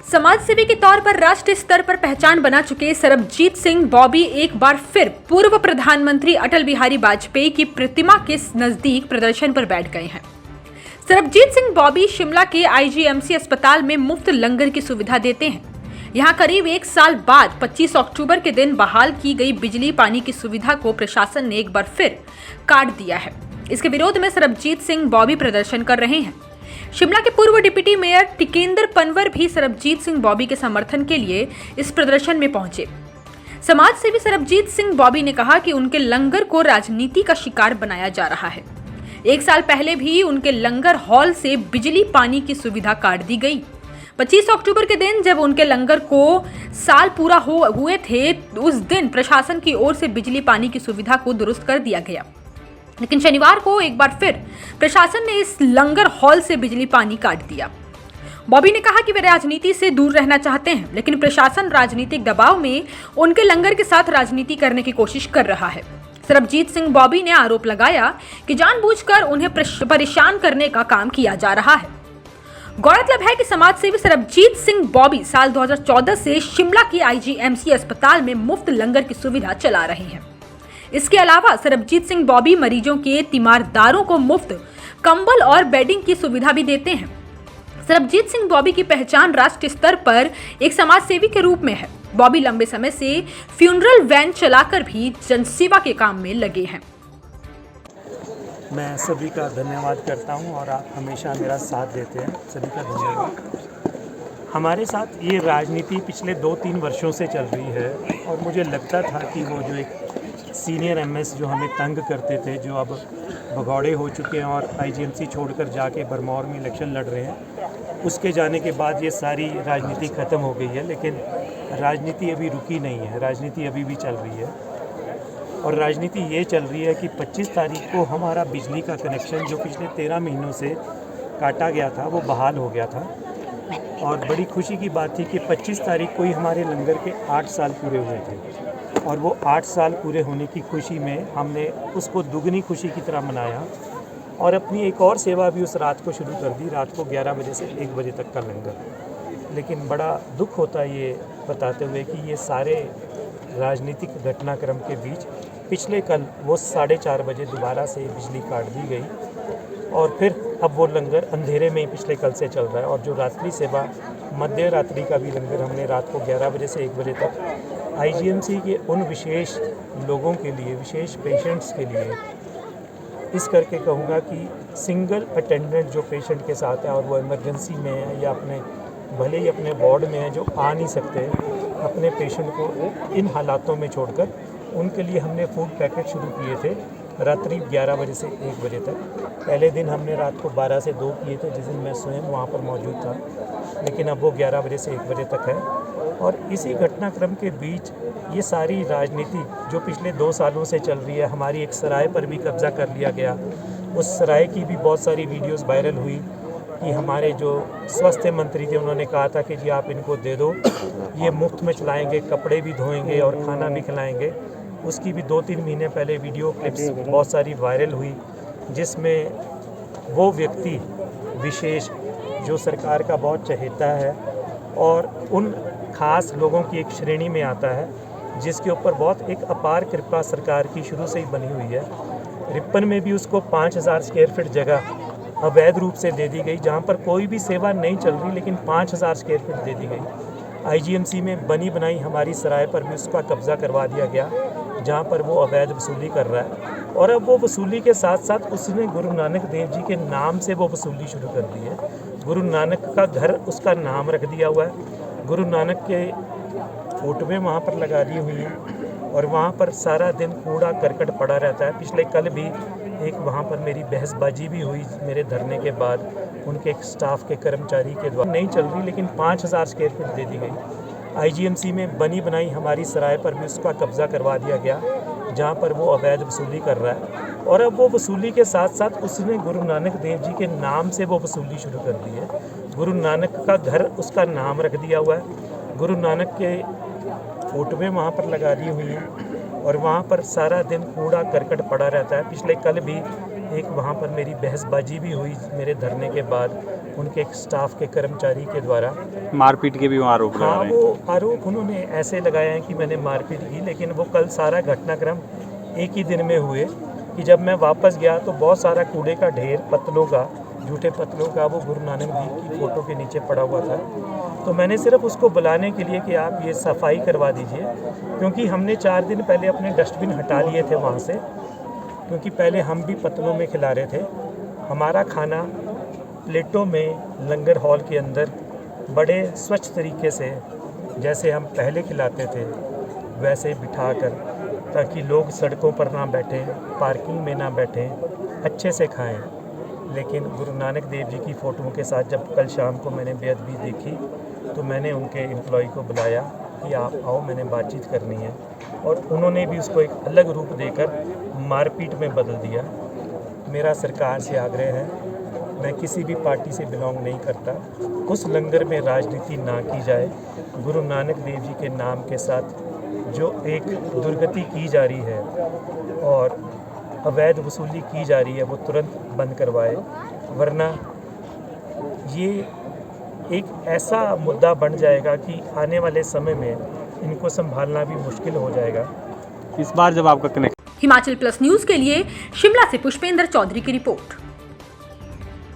समाजसेवी के तौर पर राष्ट्रीय स्तर पर पहचान बना चुके सरबजीत सिंह बॉबी एक बार फिर पूर्व प्रधानमंत्री अटल बिहारी वाजपेयी की प्रतिमा के नजदीक प्रदर्शन पर बैठ गए हैं। सरबजीत सिंह बॉबी शिमला के आईजीएमसी अस्पताल में मुफ्त लंगर की सुविधा देते हैं। यहां करीब एक साल बाद 25 अक्टूबर के दिन बहाल की गई बिजली पानी की सुविधा को प्रशासन ने एक बार फिर काट दिया है। इसके विरोध में सरबजीत सिंह बॉबी प्रदर्शन कर रहे हैं। शिमला के पूर्व डिप्टी मेयर टिकेंद्र पनवर भी सरबजीत सिंह बॉबी के समर्थन के लिए इस प्रदर्शन में पहुंचे। समाजसेवी सरबजीत सिंह बॉबी ने कहा कि उनके लंगर को राजनीति का शिकार बनाया जा रहा है। एक साल पहले भी उनके लंगर हॉल से बिजली पानी की सुविधा काट दी गई। 25 अक्टूबर के दिन जब उनके लंगर को साल पूरा हुए थे, उस दिन प्रशासन की ओर से बिजली पानी की सुविधा को दुरुस्त कर दिया गया, लेकिन शनिवार को एक बार फिर प्रशासन ने इस लंगर हॉल से बिजली पानी काट दिया। बॉबी ने कहा कि वे राजनीति से दूर रहना चाहते हैं, लेकिन प्रशासन राजनीतिक दबाव में उनके लंगर के साथ राजनीति करने की कोशिश कर रहा है। सरबजीत सिंह बॉबी ने आरोप लगाया कि जानबूझकर उन्हें परेशान करने का काम किया जा रहा है। गौरतलब है कि समाजसेवी सरबजीत सिंह बॉबी साल 2014 से शिमला के आईजीएमसी अस्पताल में मुफ्त लंगर की सुविधा चला रहे हैं। इसके अलावा सरबजीत सिंह बॉबी मरीजों के तीमारदारों को मुफ्त कंबल और बेडिंग की सुविधा भी देते हैं। सरबजीत सिंह बॉबी की पहचान राष्ट्रीय स्तर पर एक समाजसेवी के रूप में है। बॉबी लंबे समय से फ्यूनरल वैन चलाकर भी जनसेवा के काम में लगे हैं। मैं सभी का धन्यवाद करता हूं और आप हमेशा मेरा साथ देते हैं, सभी का धन्यवाद। हमारे साथ ये राजनीति पिछले 2-3 वर्षों से चल रही है और मुझे लगता था कि वो जो एक सीनियर एमएस जो हमें तंग करते थे, जो अब भगौड़े हो चुके हैं और आईजीएमसी छोड़कर जाके बरमौर में इलेक्शन लड़ रहे हैं, उसके जाने के बाद ये सारी राजनीति ख़त्म हो गई है। लेकिन राजनीति अभी रुकी नहीं है, राजनीति अभी भी चल रही है। और राजनीति ये चल रही है कि 25 तारीख को हमारा बिजली का कनेक्शन जो पिछले 13 महीनों से काटा गया था वो बहाल हो गया था। और बड़ी खुशी की बात थी कि 25 तारीख को ही हमारे लंगर के 8 साल पूरे हुए थे और वो 8 साल पूरे होने की खुशी में हमने उसको दुगनी खुशी की तरह मनाया और अपनी एक और सेवा भी उस रात को शुरू कर दी, रात को 11 बजे से 1 बजे तक का लंगर। लेकिन बड़ा दुख होता है ये बताते हुए कि ये सारे राजनीतिक घटनाक्रम के बीच पिछले कल वो 4:30 बजे दोबारा से बिजली काट दी गई और फिर अब वो लंगर अंधेरे में ही पिछले कल से चल रहा है। और जो रात्रि सेवा मध्य रात्रि का भी लंगर हमने रात को 11 बजे से 1 बजे तक आईजीएमसी के उन विशेष लोगों के लिए, विशेष पेशेंट्स के लिए, इस करके कहूँगा कि सिंगल अटेंडेंट जो पेशेंट के साथ है और वो इमरजेंसी में है या अपने भले ही अपने वार्ड में है, जो आ नहीं सकते, अपने पेशेंट को इन हालातों में छोड़कर उनके लिए हमने फूड पैकेट शुरू किए थे रात्रि 11 बजे से 1 बजे तक। पहले दिन हमने रात को 12 से 2 किए थे, जिस दिन मैं स्वयं वहाँ पर मौजूद था, लेकिन अब वो 11 बजे से 1 बजे तक है। और इसी घटनाक्रम के बीच ये सारी राजनीति जो पिछले 2 सालों से चल रही है, हमारी एक सराय पर भी कब्जा कर लिया गया। उस सराय की भी बहुत सारी वीडियोज़ वायरल हुई कि हमारे जो स्वास्थ्य मंत्री थे उन्होंने कहा था कि जी आप इनको दे दो, ये मुफ्त में चलाएंगे, कपड़े भी धोएंगे और खाना भी खिलाएंगे। उसकी भी 2-3 महीने पहले वीडियो क्लिप्स बहुत सारी वायरल हुई, जिसमें वो व्यक्ति विशेष जो सरकार का बहुत चहेता है और उन खास लोगों की एक श्रेणी में आता है, जिसके ऊपर बहुत एक अपार कृपा सरकार की शुरू से ही बनी हुई है। रिपन में भी उसको 5000 स्क्वायर फीट जगह अवैध रूप से दे दी गई, जहां पर कोई भी सेवा नहीं चल रही, लेकिन 5000 स्क्वायर फीट दे दी गई। आईजीएमसी में बनी बनाई हमारी सराय पर भी उसका कब्जा करवा दिया गया, जहां पर वो अवैध वसूली कर रहा है। और अब वो वसूली के साथ साथ उसने गुरु नानक देव जी के नाम से वो वसूली शुरू कर दी है। गुरु नानक का घर उसका नाम रख दिया हुआ है, गुरु नानक के फोटोएं वहाँ पर लगा दी हुई हैं और वहाँ पर सारा दिन कूड़ा करकट पड़ा रहता है। पिछले कल भी एक वहाँ पर मेरी बहसबाजी भी हुई मेरे धरने के बाद, उनके एक स्टाफ के कर्मचारी के द्वारा। नहीं चल रही, लेकिन 5000 स्क्वायर फीट दे दी गई। आईजीएमसी में बनी बनाई हमारी सराय पर भी उसका कब्जा करवा दिया गया, जहाँ पर वो अवैध वसूली कर रहा है। और अब वो वसूली के साथ साथ उसने गुरु नानक देव जी के नाम से वो वसूली शुरू कर दी है। गुरु नानक का घर उसका नाम रख दिया हुआ है, गुरु नानक के फोटोएं वहाँ पर लगा दी हुई हैं और वहाँ पर सारा दिन कूड़ा करकट पड़ा रहता है। पिछले कल भी एक वहाँ पर मेरी बहसबाजी भी हुई मेरे धरने के बाद उनके स्टाफ के कर्मचारी के द्वारा। मारपीट के भी वहाँ आरोप लगा हाँ, रहे हैं। वो आरोप उन्होंने ऐसे लगाए हैं कि मैंने मारपीट की, लेकिन वो कल सारा घटनाक्रम एक ही दिन में हुए कि जब मैं वापस गया तो बहुत सारा कूड़े का ढेर, पत्तलों का, झूठे पत्तलों का, वो गुरु नानक देव की फ़ोटो के नीचे पड़ा हुआ था। तो मैंने सिर्फ उसको बुलाने के लिए कि आप ये सफाई करवा दीजिए, क्योंकि हमने 4 दिन पहले अपने डस्टबिन हटा लिए थे वहाँ से, क्योंकि पहले हम भी पत्तलों में खिला रहे थे। हमारा खाना प्लेटों में लंगर हॉल के अंदर बड़े स्वच्छ तरीके से जैसे हम पहले खिलाते थे वैसे बिठाकर, ताकि लोग सड़कों पर ना बैठें, पार्किंग में ना बैठें, अच्छे से खाएं। लेकिन गुरु नानक देव जी की फ़ोटोओं के साथ जब कल शाम को मैंने बेअदबी देखी तो मैंने उनके एम्प्लॉय को बुलाया कि आप आओ, मैंने बातचीत करनी है, और उन्होंने भी उसको एक अलग रूप देकर मारपीट में बदल दिया। मेरा सरकार से आग्रह है, मैं किसी भी पार्टी से बिलोंग नहीं करता, उस लंगर में राजनीति ना की जाए। गुरु नानक देव जी के नाम के साथ जो एक दुर्गति की जा रही है और अवैध वसूली की जा रही है वो तुरंत बंद करवाए, वरना ये एक ऐसा मुद्दा बन जाएगा कि आने वाले समय में इनको संभालना भी मुश्किल हो जाएगा। इस बार जब आपका कनेक्ट हिमाचल प्लस न्यूज के लिए शिमला से पुष्पेंद्र चौधरी की रिपोर्ट।